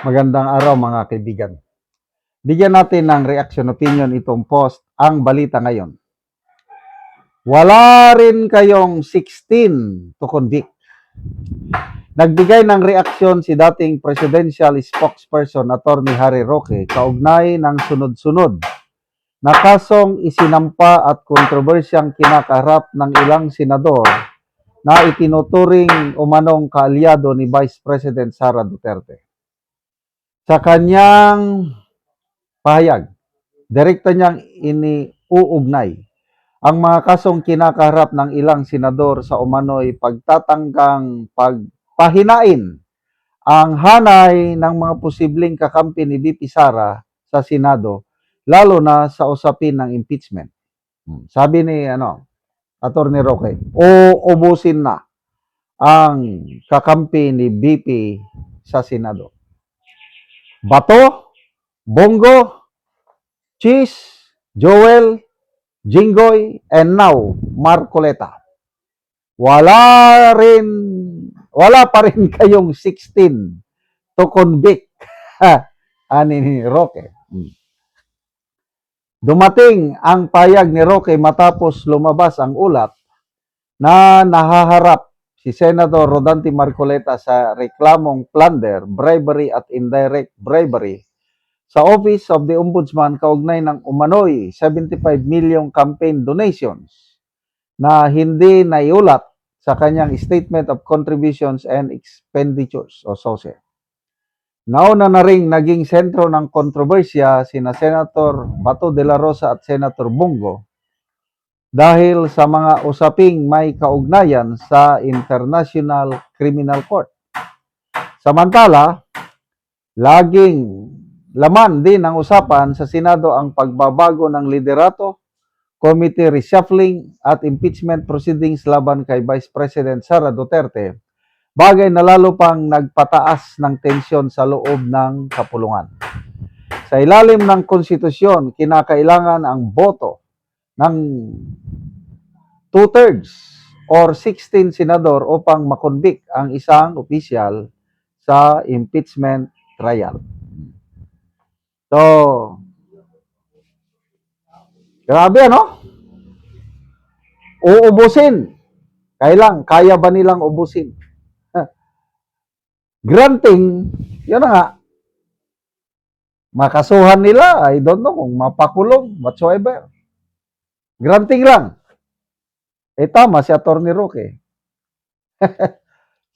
Magandang araw mga kaibigan. Bigyan natin ng reaction opinion itong post, ang balita ngayon. Wala rin kayong 16 to convict. Nagbigay ng reaksyon si dating presidential spokesperson Atty. Harry Roque kaugnay ng sunod-sunod na kasong isinampa at kontrobersyang kinakaharap ng ilang senador na itinuturing umanong kaalyado ni Vice President Sara Duterte. Sa kanyang pahayag, direkta niyang iniuugnay ang mga kasong kinakaharap ng ilang senador sa umano'y pagtatanggang pagpahinain ang hanay ng mga posibleng kakampi ni VP Sara sa Senado, lalo na sa usapin ng impeachment. Sabi ni Atty. Roque, uubusin na ang kakampi ni VP sa Senado. Bato, Bongo, Cheese, Joel, Jinggoy, and now Marcoleta. Wala pa rin kayong 16 to convict. Ani ni Roque. Dumating ang payag ni Roque matapos lumabas ang ulat na nahaharap si Senator Rodante Marcoleta sa reklamong plunder, bribery at indirect bribery sa Office of the Ombudsman kaugnay ng umano'y 75 million campaign donations na hindi naiulat sa kanyang Statement of Contributions and Expenditures o SOSE. Nauna na ring naging sentro ng kontrobersya sina Senator Bato de la Rosa at Senator Bongo dahil sa mga usaping may kaugnayan sa International Criminal Court. Samantala, laging laman din ng usapan sa Senado ang pagbabago ng liderato, committee reshuffling at impeachment proceedings laban kay Vice President Sara Duterte, bagay na lalo pang nagpataas ng tensyon sa loob ng kapulungan. Sa ilalim ng konstitusyon, kinakailangan ang boto ng 2/3 or 16 senador upang makonvict ang isang opisyal sa impeachment trial. So, grabe uubusin. Kaya ba nilang ubusin? Granting, yun na nga, makasuhan nila, I don't know kung mapakulong, whatsoever. Granting lang. Tama si Atty. Roque.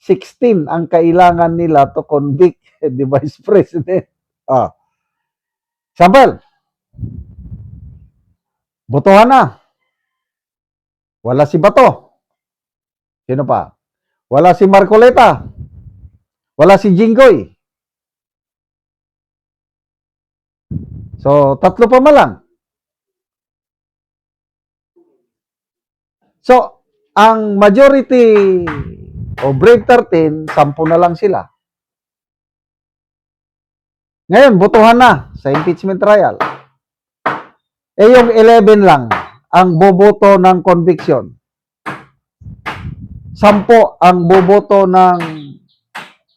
16 ang kailangan nila to convict the Vice President. Sample, botohan na. Wala si Bato. Sino pa? Wala si Marcoleta. Wala si Jinggoy. So, tatlo pa malang. So, ang majority o Brave 13, 10 na lang sila. Ngayon, botohan na sa impeachment trial. Yung 11 lang ang boboto ng conviction. 10 ang boboto ng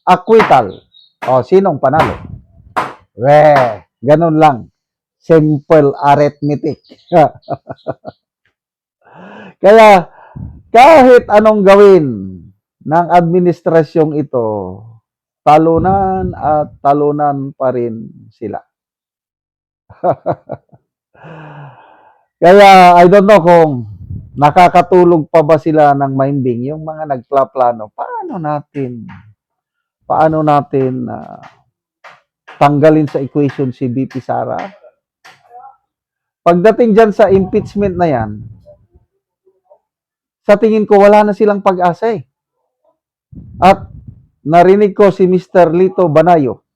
acquittal. Sinong panalo? Ganun lang. Simple arithmetic. Kaya, kahit anong gawin ng administrasyong ito, talunan at talunan pa rin sila. Kaya, I don't know kung nakakatulog pa ba sila ng maimbing, yung mga nagplaplano, paano natin tanggalin sa equation si VP Sara? Pagdating dyan sa impeachment na yan, sa tingin ko wala na silang pag-asa At narinig ko si Mr. Lito Banayo,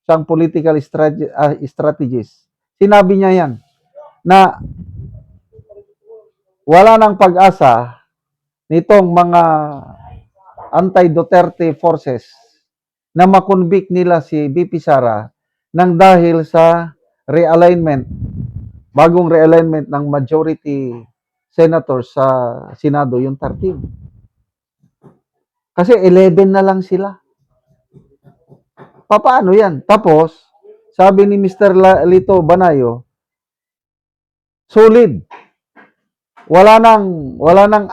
siyang political strategist. Sinabi niya yan, na wala nang pag-asa nitong mga anti-Duterte forces na makonvict nila si VP Sara nang dahil sa realignment, bagong realignment ng majority senators sa Senado, yung 13. Kasi 11 na lang sila. papaano yan? Tapos, sabi ni Mr. Lito Banayo, solid. Wala nang,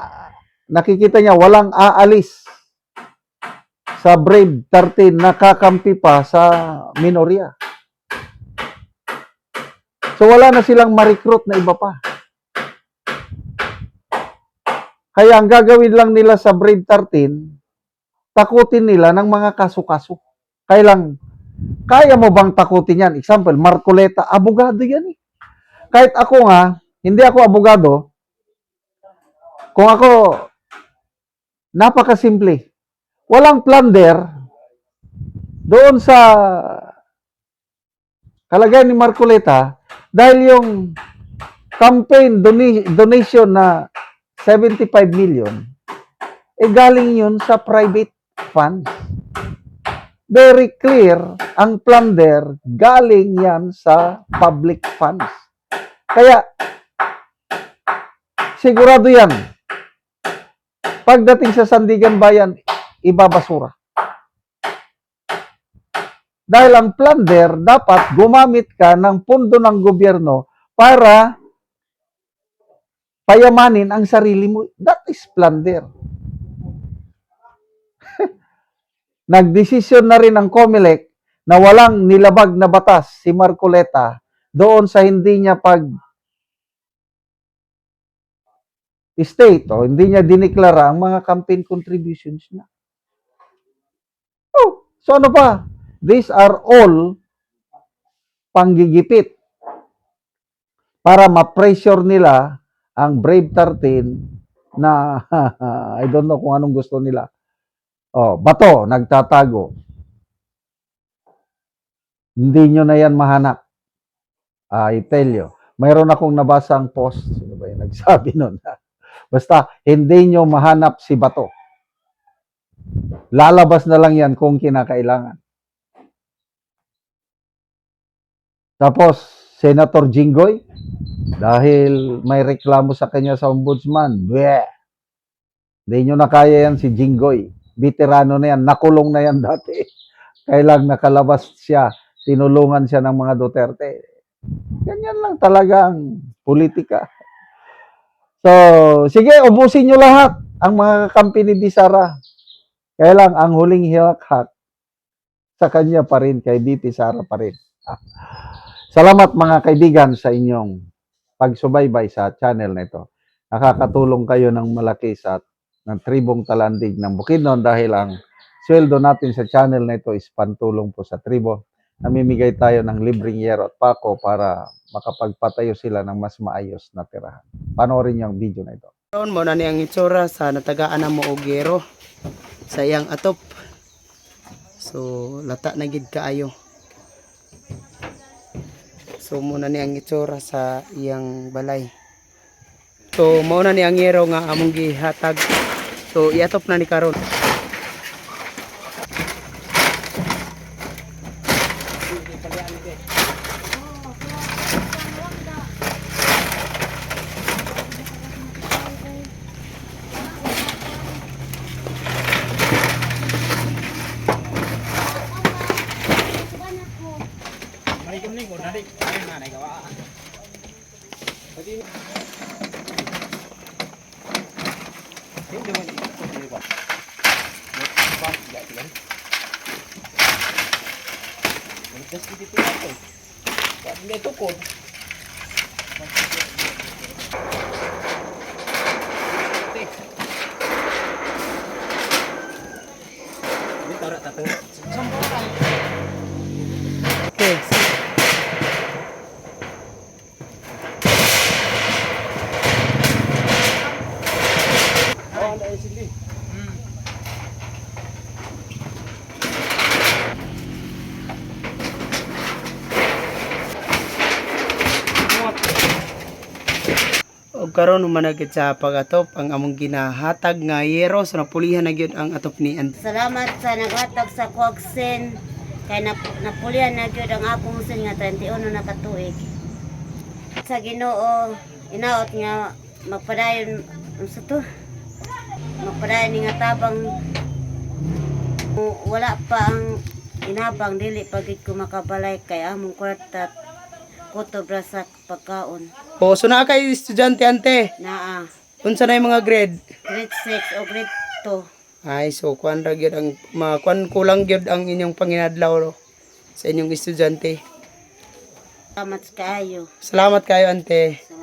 nakikita niya, walang aalis sa Brave 13, nakakampi pa sa Minoria. So, wala na silang ma-recruit na iba pa. Kaya ang gagawin lang nila sa Brave 13, takutin nila ng mga kaso-kaso. Kaya mo bang takutin yan? Example, Marcoleta, abogado yan eh. Kahit ako nga, hindi ako abogado, kung ako, napakasimple. Walang plunder doon sa kalagayan ni Marcoleta dahil yung campaign donation na 75 million, galing yun sa private funds. Very clear, ang plunder galing yan sa public funds. Kaya, sigurado yan, pagdating sa Sandigan Bayan, ibabasura. Dahil ang plunder, dapat gumamit ka ng pondo ng gobyerno para payamanin ang sarili mo. That is plunder. Nagdesisyon na rin ang COMELEC na walang nilabag na batas si Marcoleta doon sa hindi niya state o hindi niya diniklara ang mga campaign contributions niya. Oh, so ano pa? These are all panggigipit para ma-pressure nila ang Brave 13 na I don't know kung anong gusto nila. Oh, bato, nagtatago. Hindi nyo na yan mahanap. I tell you. Mayroon akong nabasang post. Sino ba yung nagsabi nun? Basta, hindi nyo mahanap si Bato. Lalabas na lang yan kung kinakailangan. Tapos, Senator Jinggoy, dahil may reklamo sa kanya sa ombudsman, bleh. Hindi nyo na kaya yan si Jinggoy. Veterano na yan, nakulong na yan dati. Kailang nakalabas siya, tinulungan siya ng mga Duterte. Ganyan lang talaga ang politika. So, sige, ubusin nyo lahat ang mga kampi ni Sara. Kaya lang, ang huling hilakhat sa kanya pa rin, kay BP Sara pa rin. Salamat mga kaibigan sa inyong pagsubaybay sa channel na ito. Nakakatulong kayo ng malaki sa ng tribong Talandig ng Bukidnon dahil ang sweldo natin sa channel na ito is pantulong po sa tribo. Namimigay tayo ng libreng yero at pako para makapagpatayo sila ng mas maayos na tirahan. Panoorin niyo ang video na ito. Karon mo na ni ang itsura sa natagaan na mo og yero sa iyang atop. So lata na gid kaayo. So mo na ni ang itsura sa iyang balay. So mao na ni ang yero nga among gihatag. So iatop na ni karon. Okay. Og karon humanagid sa pagatop ang among ginahatag nga yero so napulihan na gyud ang atop ni Salamat sa naghatag sa Coxen kay napulihan na gyud ang akong sin nga 31 na katuig. Sa Ginoo inaot nga magpadayon sa to. Magpadayon ni nga tabang wala pa ang inabang dili pagit ko makabalay kay among kwarta kutob ra sa pagkaon. O, so naa kay estudyante ante. Naa Unsa na yung mga grade? grade 6 o grade 2. Ay, so kuan ra gyud ang kuan kulang gyud ang inyong panginadlaw no, sa inyong estudyante. Salamat kaayo. Salamat kayo ante. Salamat.